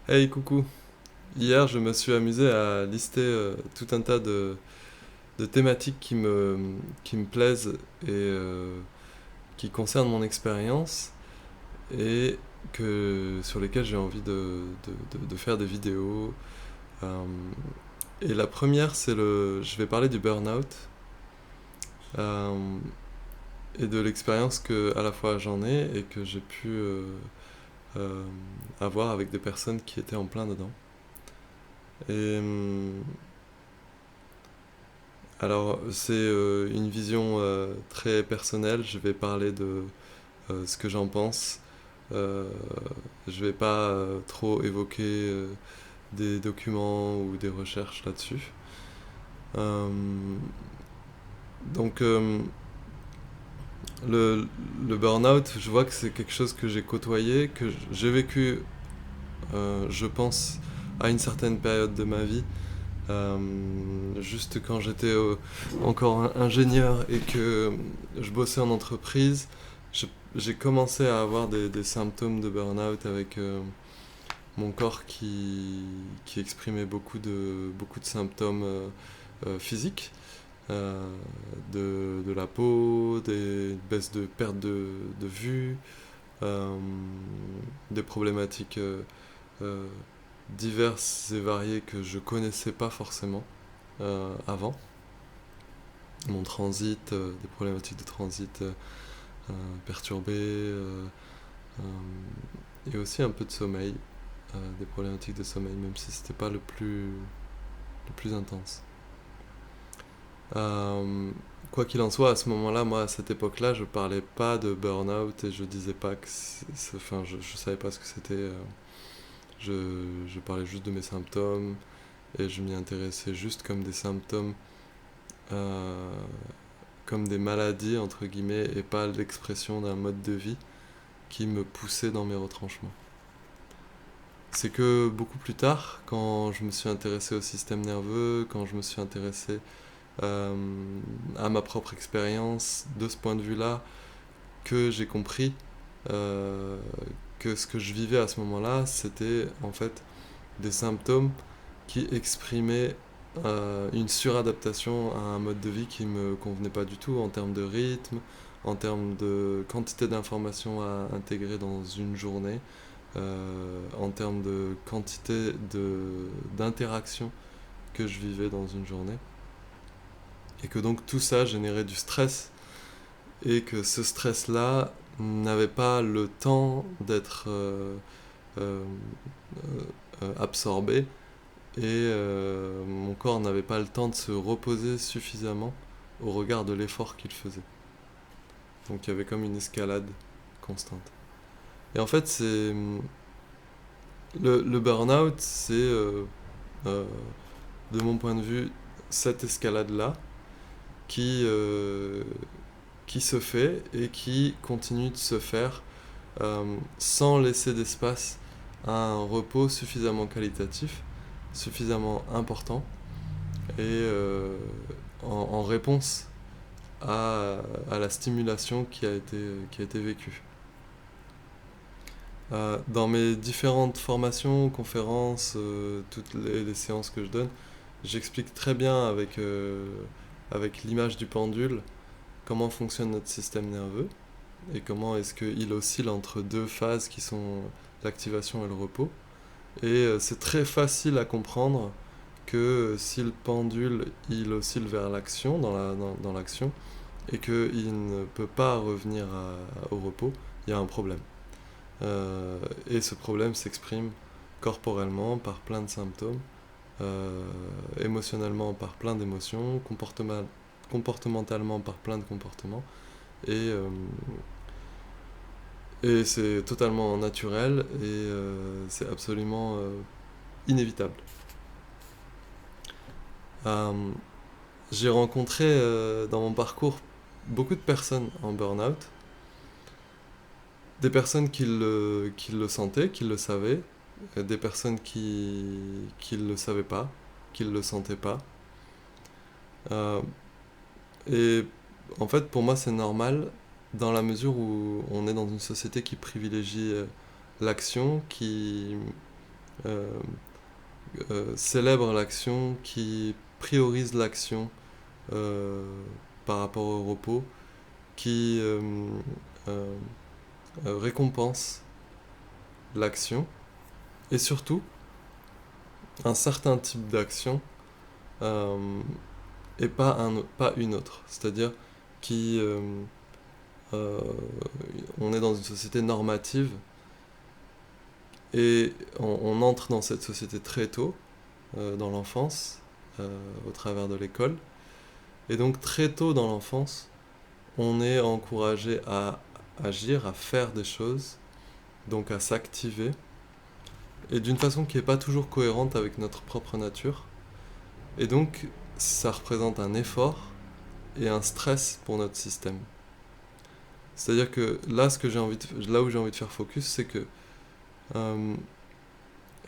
Hey, coucou. Hier, je me suis amusé à lister tout un tas de thématiques qui me plaisent et qui concernent mon expérience et sur lesquelles j'ai envie de faire des vidéos. Euh, et la première, je vais parler du burn-out euh, et de l'expérience que à la fois j'en ai et que j'ai pu euh, avoir avec des personnes qui étaient en plein dedans. Et alors, c'est une vision très personnelle. Je vais parler de ce que j'en pense. Euh, je vais pas trop évoquer des documents ou des recherches là-dessus. Euh, donc, le, le burn-out, je vois que c'est quelque chose que j'ai côtoyé, que j'ai vécu, je pense, à une certaine période de ma vie. Juste quand j'étais encore ingénieur et que je bossais en entreprise, je- j'ai commencé à avoir des symptômes de burn-out avec mon corps qui exprimait beaucoup de symptômes physiques, euh, de la peau, des baisses de perte de vue, euh, des problématiques euh, diverses et variées que je connaissais pas forcément avant. Mon transit, des problématiques de transit perturbées, et aussi un peu de sommeil, des problématiques de sommeil, même si c'était pas le plus intense. Euh, Quoi qu'il en soit, à ce moment-là, moi, à cette époque-là, je parlais pas de burn-out et je disais pas que enfin, je savais pas ce que c'était. Je parlais juste de mes symptômes et je m'y intéressais juste comme des symptômes, euh, comme des maladies, entre guillemets, et pas l'expression d'un mode de vie qui me poussait dans mes retranchements. C'est que beaucoup plus tard, quand je me suis intéressé au système nerveux, quand je me suis intéressé euh, à ma propre expérience de ce point de vue-là, que j'ai compris euh, que ce que je vivais à ce moment-là, c'était en fait des symptômes qui exprimaient une suradaptation à un mode de vie qui me convenait pas du tout en termes de rythme, en termes de quantité d'informations à intégrer dans une journée, en termes de quantité d'interactions que je vivais dans une journée. Et que donc tout ça générait du stress et que ce stress-là n'avait pas le temps d'être euh, absorbé et mon corps n'avait pas le temps de se reposer suffisamment au regard de l'effort qu'il faisait. Donc il y avait comme une escalade constante. Et en fait, le burn-out, c'est euh, de mon point de vue cette escalade-là qui, euh, qui se fait et qui continue de se faire sans laisser d'espace à un repos suffisamment qualitatif, suffisamment important et en réponse à la stimulation qui a été vécue. Dans mes différentes formations, conférences, toutes les séances que je donne, j'explique très bien avec l'image du pendule comment fonctionne notre système nerveux et comment est-ce qu'il oscille entre deux phases qui sont l'activation et le repos. Et c'est très facile à comprendre que si le pendule il oscille vers l'action, dans l'action, et qu'il ne peut pas revenir au repos, il y a un problème. Et ce problème s'exprime corporellement par plein de symptômes, euh, émotionnellement par plein d'émotions, comportementalement par plein de comportements, et, euh, et c'est totalement naturel et c'est absolument inévitable. Euh, j'ai rencontré dans mon parcours beaucoup de personnes en burn-out, des personnes qui le sentaient, qui le savaient, des personnes qui ne le savaient pas, qui ne le sentaient pas. Euh, et en fait, pour moi, c'est normal dans la mesure où on est dans une société qui privilégie l'action, euh, célèbre l'action, qui priorise l'action euh, par rapport au repos, qui euh, récompense l'action, et surtout un certain type d'action euh, et pas une autre. C'est-à-dire qui euh, on est dans une société normative et on entre dans cette société très tôt, dans l'enfance, au travers de l'école. Et donc très tôt dans l'enfance, on est encouragé à agir, à faire des choses, donc à s'activer, et d'une façon qui n'est pas toujours cohérente avec notre propre nature. Et donc ça représente un effort et un stress pour notre système. C'est-à-dire que là, là où j'ai envie de faire focus, c'est que euh,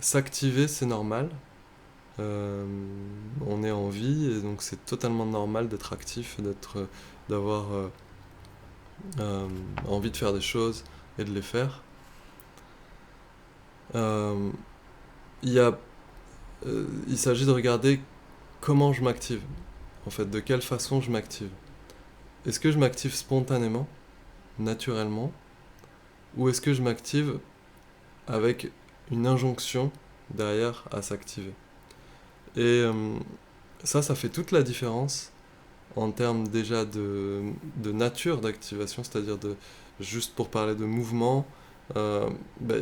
s'activer, c'est normal. Euh, on est en vie et donc c'est totalement normal d'être actif, d'avoir envie de faire des choses et de les faire. Euh, il y a, il s'agit de regarder comment je m'active, en fait, de quelle façon je m'active. Est-ce que je m'active spontanément, naturellement, ou est-ce que je m'active avec une injonction derrière à s'activer. Et ça fait toute la différence en termes déjà de nature d'activation, c'est-à-dire juste pour parler de mouvement,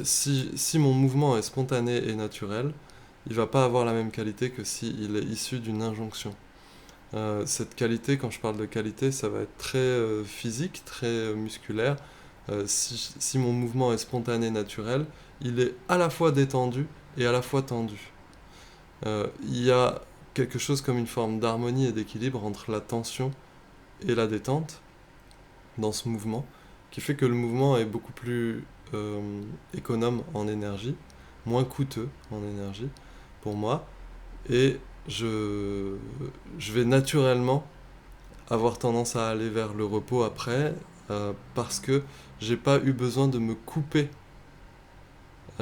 si mon mouvement est spontané et naturel, il va pas avoir la même qualité que s'il est issu d'une injonction. Cette qualité, quand je parle de qualité, ça va être très physique, très musculaire. Si mon mouvement est spontané, naturel, il est à la fois détendu et à la fois tendu. Il y a quelque chose comme une forme d'harmonie et d'équilibre entre la tension et la détente dans ce mouvement, qui fait que le mouvement est beaucoup plus économe en énergie, moins coûteux en énergie pour moi, et je, je vais naturellement avoir tendance à aller vers le repos après, parce que j'ai pas eu besoin de me couper.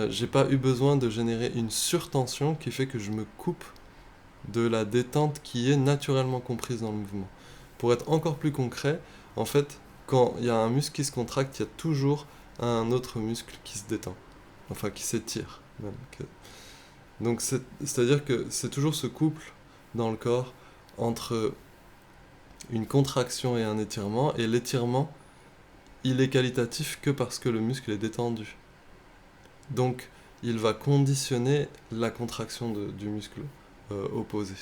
J'ai pas eu besoin de générer une surtension qui fait que je me coupe de la détente qui est naturellement comprise dans le mouvement. Pour être encore plus concret, en fait, quand il y a un muscle qui se contracte, il y a toujours un autre muscle qui se détend, enfin qui s'étire même. Donc c'est-à-dire que c'est toujours ce couple dans le corps entre une contraction et un étirement, et l'étirement, il est qualitatif que parce que le muscle est détendu. Donc il va conditionner la contraction du muscle opposé.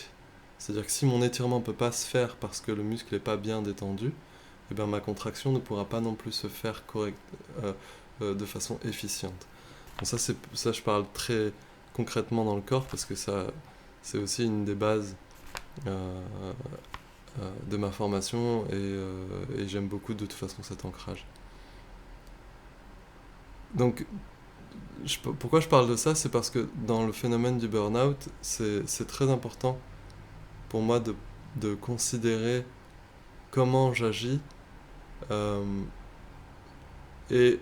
C'est-à-dire que si mon étirement ne peut pas se faire parce que le muscle n'est pas bien détendu, eh bien ma contraction ne pourra pas non plus se faire de façon efficiente. Donc ça, je parle très concrètement dans le corps parce que c'est aussi une des bases euh, de ma formation et j'aime beaucoup de toute façon cet ancrage. Donc pourquoi je parle de ça, c'est parce que dans le phénomène du burn-out, c'est très important pour moi de considérer comment j'agis euh, et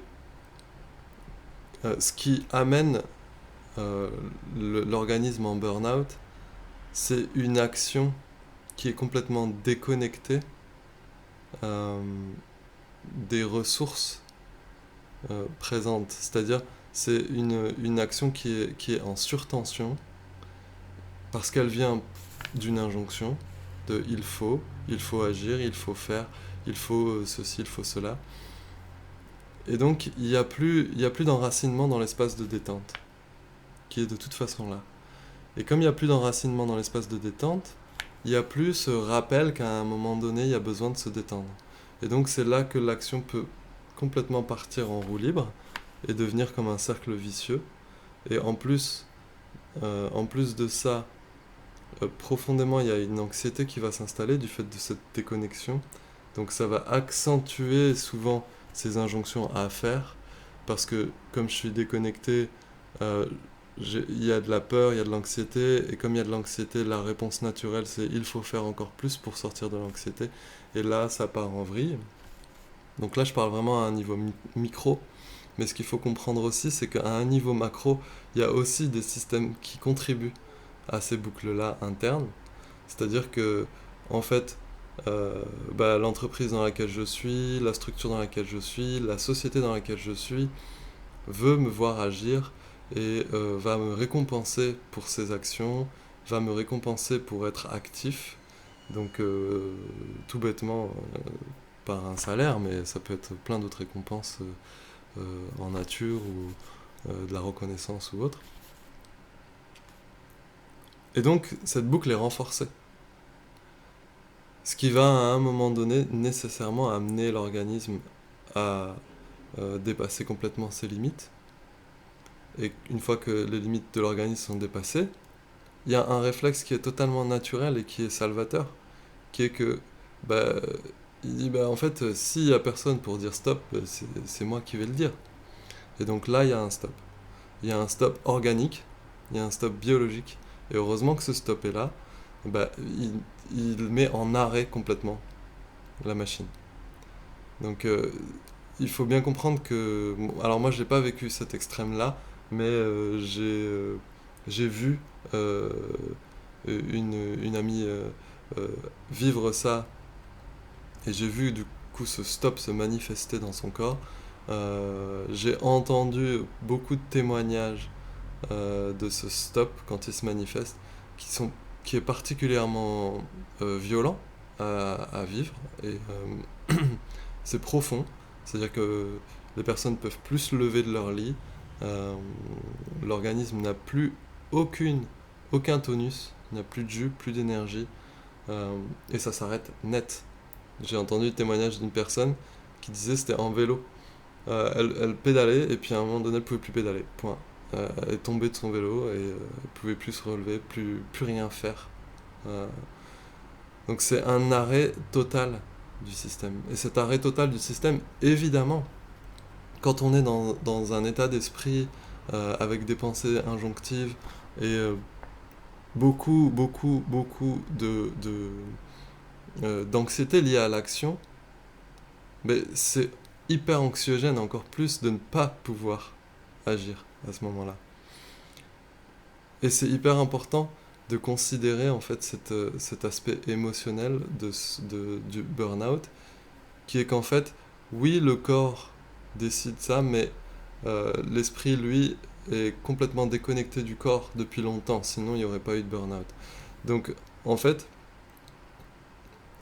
ce qui amène l'organisme en burn-out, c'est une action qui est complètement déconnectée euh, des ressources présentes. C'est-à-dire, c'est une action qui est en surtension parce qu'elle vient d'une injonction de il faut agir, il faut faire, il faut ceci, il faut cela. Et donc, il n'y a plus d'enracinement dans l'espace de détente, qui est de toute façon là. Et comme il n'y a plus d'enracinement dans l'espace de détente, il n'y a plus ce rappel qu'à un moment donné, il y a besoin de se détendre. Et donc, c'est là que l'action peut complètement partir en roue libre et devenir comme un cercle vicieux. Et en plus de ça, profondément, il y a une anxiété qui va s'installer du fait de cette déconnexion. Donc ça va accentuer souvent ces injonctions à faire, parce que comme je suis déconnecté, euh, il y a de la peur, il y a de l'anxiété, et comme il y a de l'anxiété, la réponse naturelle c'est il faut faire encore plus pour sortir de l'anxiété, et là ça part en vrille. Donc là je parle vraiment à un niveau micro, Mais ce qu'il faut comprendre aussi, c'est qu'à un niveau macro, il y a aussi des systèmes qui contribuent à ces boucles-là internes. C'est-à-dire que, en fait, l'entreprise dans laquelle je suis, la structure dans laquelle je suis, la société dans laquelle je suis, veut me voir agir et va me récompenser pour ses actions, va me récompenser pour être actif. Donc, tout bêtement, par un salaire, mais ça peut être plein d'autres récompenses en nature ou de la reconnaissance ou autre. Et donc, cette boucle est renforcée. Ce qui va à un moment donné nécessairement amener l'organisme à dépasser complètement ses limites. Et une fois que les limites de l'organisme sont dépassées, il y a un réflexe qui est totalement naturel et qui est salvateur, qui est que, bah, il dit, en fait, s'il n'y a personne pour dire stop, c'est moi qui vais le dire. Et donc là, il y a un stop. Il y a un stop organique, il y a un stop biologique. Et heureusement que ce stop est là, il met en arrêt complètement la machine. Donc il faut bien comprendre que... Alors moi, je n'ai pas vécu cet extrême-là, mais j'ai vu une amie vivre ça, et j'ai vu du coup ce stop se manifester dans son corps. J'ai entendu beaucoup de témoignages de ce stop quand il se manifeste, qui est particulièrement violent à vivre, et c'est profond, c'est-à-dire que les personnes peuvent plus se lever de leur lit, l'organisme n'a plus aucun tonus, n'a plus de jus, plus d'énergie, et ça s'arrête net. J'ai entendu le témoignage d'une personne qui disait c'était en vélo. Elle pédalait et puis à un moment donné elle pouvait plus pédaler, point. Elle est tombée de son vélo et elle pouvait plus se relever, plus rien faire. Euh, donc c'est un arrêt total du système. Et cet arrêt total du système, évidemment, quand on est dans un état d'esprit avec des pensées injonctives et beaucoup d'anxiété liée à l'action, mais c'est hyper anxiogène encore plus de ne pas pouvoir agir à ce moment-là. Et c'est hyper important de considérer en fait cet aspect émotionnel du burn-out, qui est qu'en fait, oui, le corps décide ça, mais l'esprit, lui, est complètement déconnecté du corps depuis longtemps, sinon il n'y aurait pas eu de burn-out. Donc, en fait,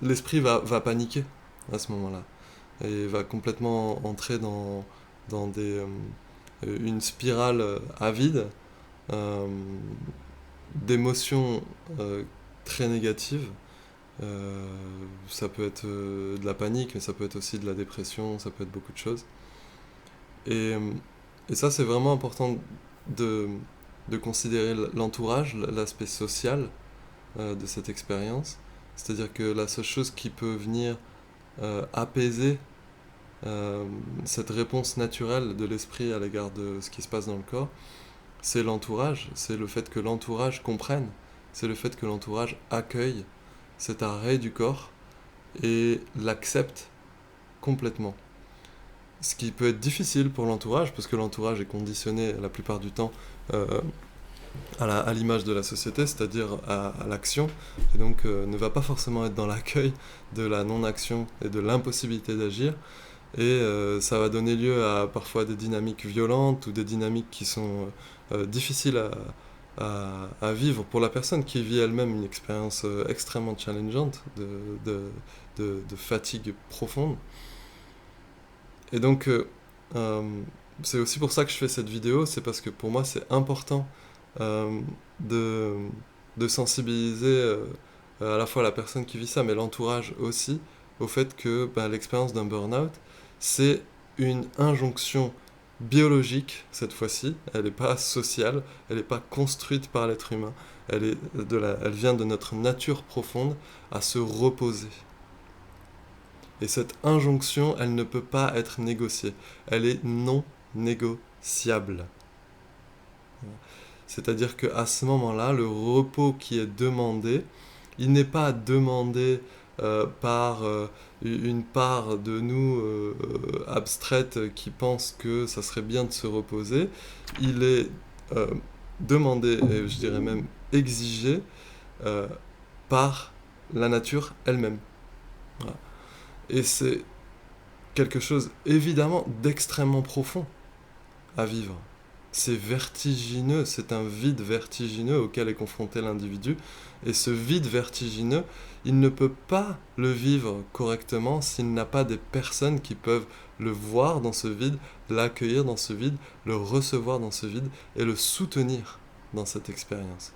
l'esprit va paniquer à ce moment-là, et va complètement entrer dans une spirale avide, euh, d'émotions très négatives. Ça peut être de la panique, mais ça peut être aussi de la dépression, ça peut être beaucoup de choses. Et, et ça, c'est vraiment important de, de considérer l'entourage, l'aspect social de cette expérience. C'est-à-dire que la seule chose qui peut venir apaiser cette réponse naturelle de l'esprit à l'égard de ce qui se passe dans le corps, c'est l'entourage, c'est le fait que l'entourage comprenne, c'est le fait que l'entourage accueille cet arrêt du corps et l'accepte complètement. Ce qui peut être difficile pour l'entourage, parce que l'entourage est conditionné la plupart du temps à l'image de la société, c'est-à-dire à l'action, et donc ne va pas forcément être dans l'accueil de la non-action et de l'impossibilité d'agir, et ça va donner lieu à parfois des dynamiques violentes ou des dynamiques qui sont difficiles à vivre pour la personne qui vit elle-même une expérience extrêmement challengeante de fatigue profonde. Et donc, c'est aussi pour ça que je fais cette vidéo, c'est parce que pour moi c'est important euh, de, de sensibiliser à la fois la personne qui vit ça, mais l'entourage aussi, au fait que l'expérience d'un burn-out, c'est une injonction biologique cette fois-ci, elle n'est pas sociale, elle n'est pas construite par l'être humain, elle vient de notre nature profonde à se reposer. Et cette injonction, elle ne peut pas être négociée. Elle est non négociable. C'est-à-dire qu'à ce moment-là, le repos qui est demandé, il n'est pas demandé par une part de nous abstraite qui pense que ça serait bien de se reposer, il est demandé, et je dirais même exigé, euh, par la nature elle-même. Voilà. Et c'est quelque chose évidemment d'extrêmement profond à vivre. C'est vertigineux, c'est un vide vertigineux auquel est confronté l'individu. Et ce vide vertigineux, il ne peut pas le vivre correctement s'il n'a pas des personnes qui peuvent le voir dans ce vide, l'accueillir dans ce vide, le recevoir dans ce vide et le soutenir dans cette expérience.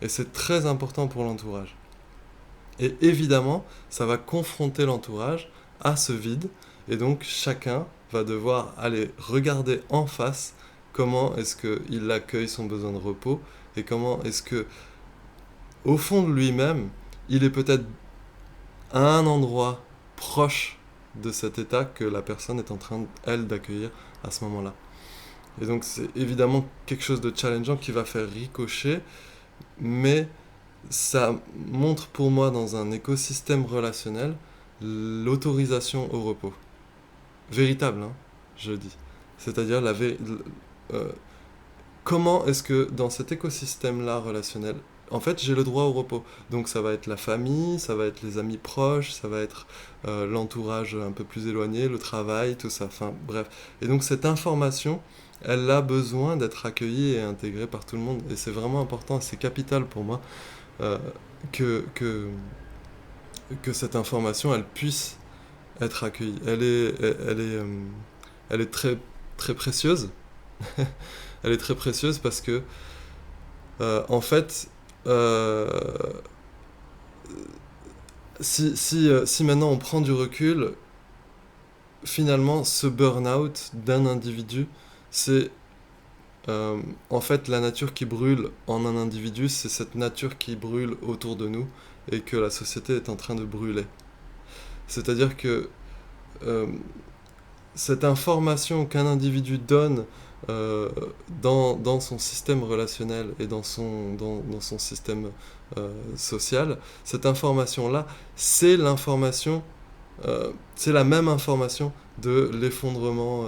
Et c'est très important pour l'entourage. Et évidemment, ça va confronter l'entourage à ce vide, et donc chacun va devoir aller regarder en face comment est-ce qu'il accueille son besoin de repos, et comment est-ce que, au fond de lui-même, il est peut-être à un endroit proche de cet état que la personne est en train, elle, d'accueillir à ce moment-là. Et donc c'est évidemment quelque chose de challengeant qui va faire ricocher, mais ça montre pour moi dans un écosystème relationnel l'autorisation au repos. Véritable, hein, je dis. C'est-à-dire euh, comment est-ce que dans cet écosystème-là relationnel, en fait, j'ai le droit au repos. Donc ça va être la famille, ça va être les amis proches, ça va être l'entourage un peu plus éloigné, le travail, tout ça. Enfin, bref. Et donc cette information, elle a besoin d'être accueillie et intégrée par tout le monde. Et c'est vraiment important, c'est capital pour moi euh, que, que, que cette information, elle puisse être accueillie. Elle est très, très précieuse. Elle est très précieuse parce que, en fait, euh, si maintenant on prend du recul, finalement, ce burn-out d'un individu, c'est en fait la nature qui brûle en un individu, c'est cette nature qui brûle autour de nous et que la société est en train de brûler. C'est-à-dire que euh, cette information qu'un individu donne euh, dans son système relationnel et dans son système social, cette information-là, c'est l'information, c'est la même information de l'effondrement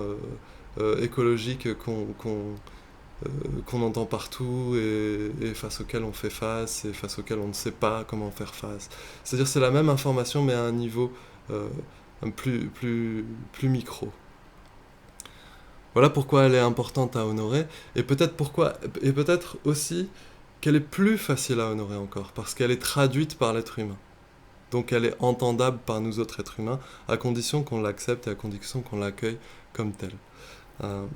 écologique qu'on entend partout et face auquel on fait face et face auquel on ne sait pas comment faire face. C'est-à-dire c'est la même information mais à un niveau euh, plus micro. Voilà pourquoi elle est importante à honorer et peut-être aussi qu'elle est plus facile à honorer encore parce qu'elle est traduite par l'être humain. Donc elle est entendable par nous autres êtres humains à condition qu'on l'accepte et à condition qu'on l'accueille comme telle. Euh,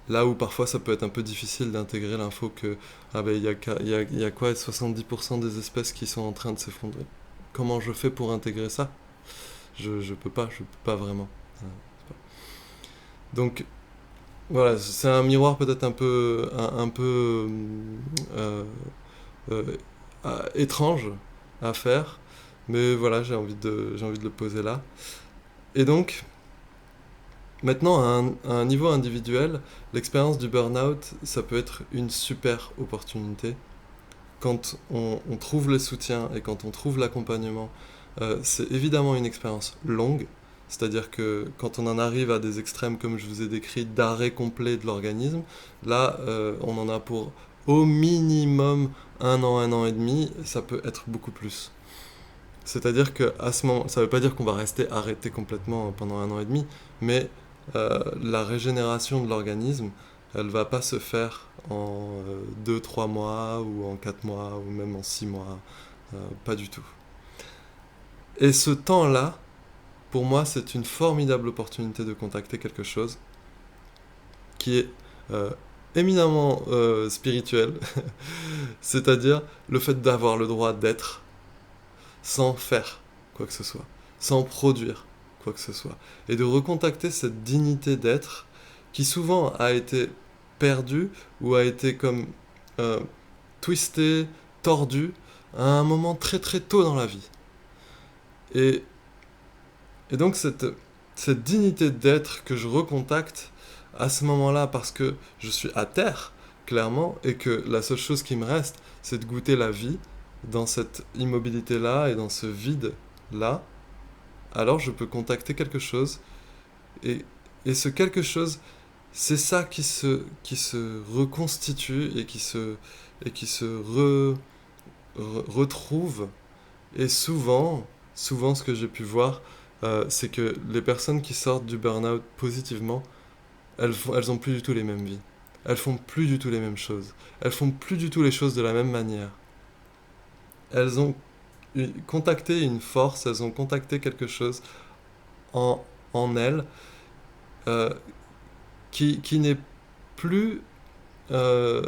Là où parfois ça peut être un peu difficile d'intégrer l'info que ah ben, y a quoi 70% des espèces qui sont en train de s'effondrer. Comment je fais pour intégrer ça? Je peux pas vraiment. Donc voilà, c'est un miroir peut-être un peu euh, euh, étrange à faire, mais voilà, j'ai envie de le poser là. Et donc, maintenant, à un niveau individuel, l'expérience du burn-out, ça peut être une super opportunité. Quand on trouve le soutien et quand on trouve l'accompagnement, c'est évidemment une expérience longue, c'est-à-dire que quand on en arrive à des extrêmes, comme je vous ai décrit, d'arrêt complet de l'organisme, là, on en a pour au minimum un an et demi, et ça peut être beaucoup plus. C'est-à-dire que à ce moment, ça ne veut pas dire qu'on va rester arrêté complètement pendant un an et demi, mais la régénération de l'organisme, elle va pas se faire en 2-3 mois ou en 4 mois ou même en 6 mois. Pas du tout. Et ce temps-là, pour moi, c'est une formidable opportunité de contacter quelque chose qui est euh, éminemment spirituel, c'est-à-dire le fait d'avoir le droit d'être sans faire quoi que ce soit, sans produire quoi que ce soit, et de recontacter cette dignité d'être qui souvent a été perdue ou a été comme euh, twistée, tordue à un moment très très tôt dans la vie. Et, et donc cette dignité d'être que je recontacte à ce moment-là parce que je suis à terre, clairement, et que la seule chose qui me reste, c'est de goûter la vie, dans cette immobilité-là et dans ce vide-là, alors je peux contacter quelque chose et, et ce quelque chose, c'est ça qui se reconstitue et qui se retrouve. Et souvent ce que j'ai pu voir, c'est que les personnes qui sortent du burn-out positivement, elles ont plus du tout les mêmes vies. Elles font plus du tout les mêmes choses. Elles font plus du tout les choses de la même manière. Elles ont contacté une force, elles ont contacté quelque chose en, en elles euh, qui n'est plus euh,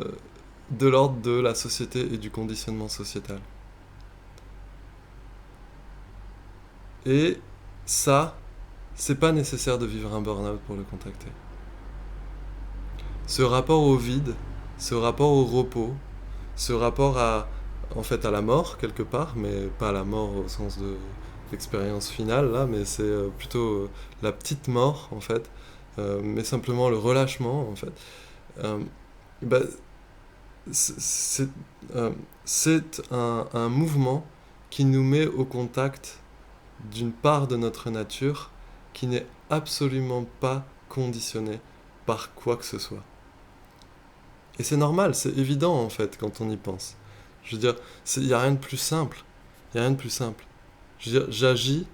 de l'ordre de la société et du conditionnement sociétal. Et ça, c'est pas nécessaire de vivre un burn-out pour le contacter. Ce rapport au vide, ce rapport au repos, ce rapport en fait, à la mort quelque part, mais pas à la mort au sens de l'expérience finale là, mais c'est plutôt la petite mort en fait, mais simplement le relâchement en fait. Euh, bah, c'est c'est un mouvement qui nous met au contact d'une part de notre nature qui n'est absolument pas conditionnée par quoi que ce soit. Et c'est normal, c'est évident en fait quand on y pense. Je veux dire, il n'y a rien de plus simple. Il n'y a rien de plus simple. Je veux dire, j'agis,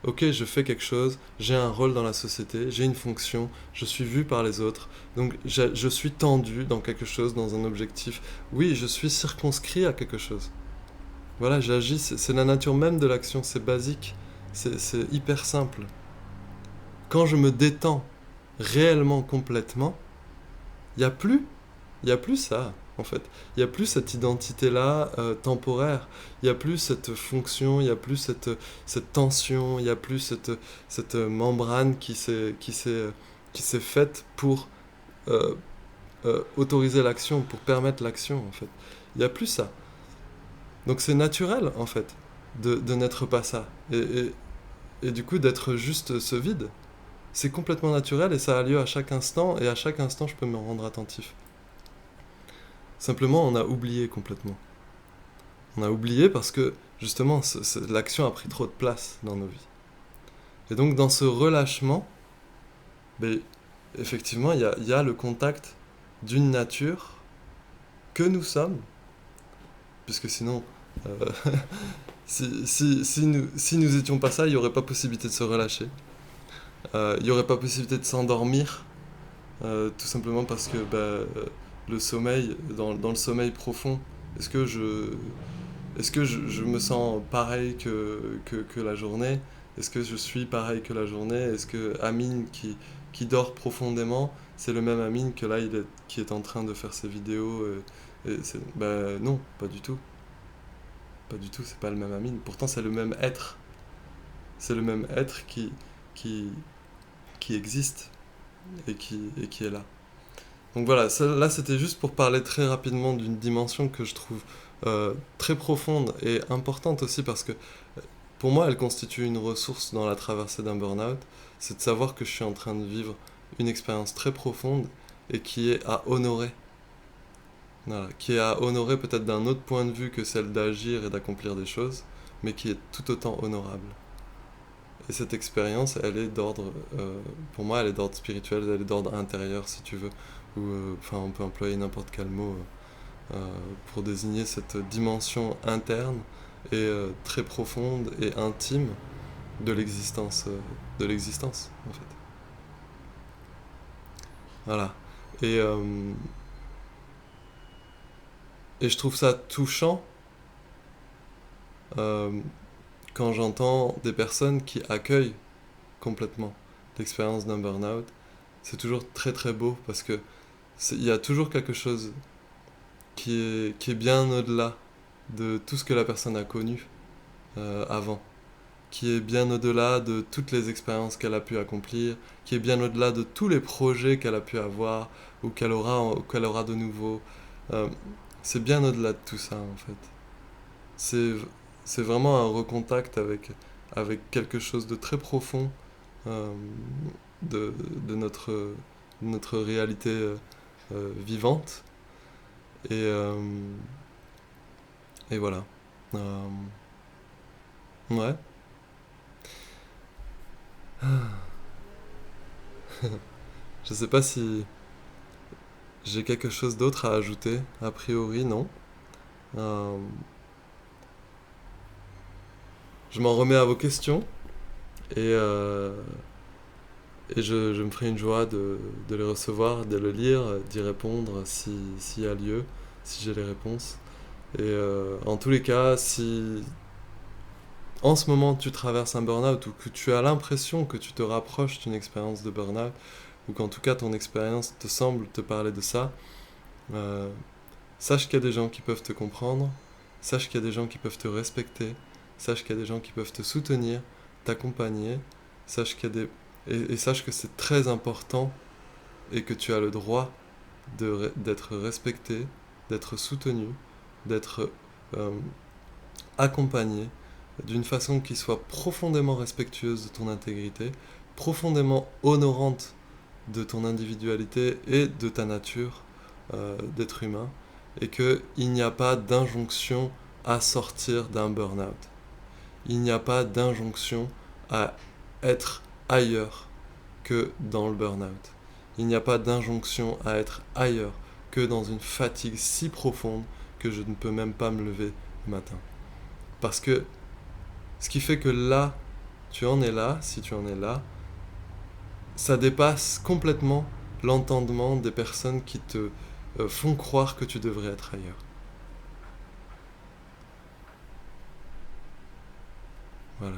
ok, je fais quelque chose, j'ai un rôle dans la société, j'ai une fonction, je suis vu par les autres, donc je suis tendu dans quelque chose, dans un objectif. Oui, je suis circonscrit à quelque chose. Voilà, j'agis, c'est la nature même de l'action, c'est basique, c'est hyper simple. Quand je me détends réellement, complètement, il n'y a plus il n'y a plus ça, en fait. Il n'y a plus cette identité-là temporaire. Il n'y a plus cette fonction, il n'y a plus cette tension, il n'y a plus cette membrane qui s'est faite pour euh, autoriser l'action, pour permettre l'action, en fait. Il n'y a plus ça. Donc c'est naturel, en fait, de n'être pas ça. Et du coup, d'être juste ce vide. C'est complètement naturel et ça a lieu à chaque instant, et à chaque instant, je peux me rendre attentif. Simplement, on a oublié complètement. On a oublié parce que, justement, l'action a pris trop de place dans nos vies. Et donc, dans ce relâchement, ben, effectivement, il y a le contact d'une nature que nous sommes, puisque sinon, euh, si nous étions pas ça, il n'y aurait pas possibilité de se relâcher. Il n'y aurait pas possibilité de s'endormir, tout simplement parce que le sommeil, dans le sommeil profond, est-ce que je, je me sens pareil que la journée? Est-ce que je suis pareil que la journée? Est-ce que Amine qui dort profondément, c'est le même Amine que là qui est en train de faire ses vidéos non, pas du tout. Pas du tout, c'est pas le même Amine. Pourtant, c'est le même être. C'est le même être qui, qui existe et qui est là. Donc voilà, là c'était juste pour parler très rapidement d'une dimension que je trouve très profonde et importante aussi parce que pour moi elle constitue une ressource dans la traversée d'un burn-out, c'est de savoir que je suis en train de vivre une expérience très profonde et qui est à honorer. Voilà, qui est à honorer peut-être d'un autre point de vue que celle d'agir et d'accomplir des choses, mais qui est tout autant honorable. Et cette expérience, elle est d'ordre, pour moi, elle est d'ordre spirituel, elle est d'ordre intérieur, si tu veux. Ou, enfin, on peut employer n'importe quel mot pour désigner cette dimension interne et très profonde et intime de l'existence, en fait. Voilà. Et, euh, et je trouve ça touchant euh, quand j'entends des personnes qui accueillent complètement l'expérience d'un burn-out. C'est toujours très très beau parce que il y a toujours quelque chose qui est bien au-delà de tout ce que la personne a connu avant, qui est bien au-delà de toutes les expériences qu'elle a pu accomplir, qui est bien au-delà de tous les projets qu'elle a pu avoir ou qu'elle aura de nouveau. Euh, c'est bien au-delà de tout ça en fait. C'est, c'est vraiment un recontact avec quelque chose de très profond euh, de notre réalité vivante. Et, euh, et voilà. Euh, ouais. Je sais pas si j'ai quelque chose d'autre à ajouter. A priori, non. Euh, je m'en remets à vos questions et, je me ferai une joie de les recevoir, de le lire, d'y répondre s'il y a lieu, si j'ai les réponses. Et en tous les cas, si en ce moment tu traverses un burn-out ou que tu as l'impression que tu te rapproches d'une expérience de burn-out, ou qu'en tout cas ton expérience te semble te parler de ça, euh, sache qu'il y a des gens qui peuvent te comprendre, sache qu'il y a des gens qui peuvent te respecter, sache qu'il y a des gens qui peuvent te soutenir, t'accompagner, sache qu'il y a des... et sache que c'est très important et que tu as le droit d'être respecté, d'être soutenu, d'être euh, accompagné d'une façon qui soit profondément respectueuse de ton intégrité, profondément honorante de ton individualité et de ta nature d'être humain, et qu'il n'y a pas d'injonction à sortir d'un burn-out. Il n'y a pas d'injonction à être ailleurs que dans le burn-out. Il n'y a pas d'injonction à être ailleurs que dans une fatigue si profonde que je ne peux même pas me lever le matin. Parce que ce qui fait que là, tu en es là, si tu en es là, ça dépasse complètement l'entendement des personnes qui te font croire que tu devrais être ailleurs. Voilà.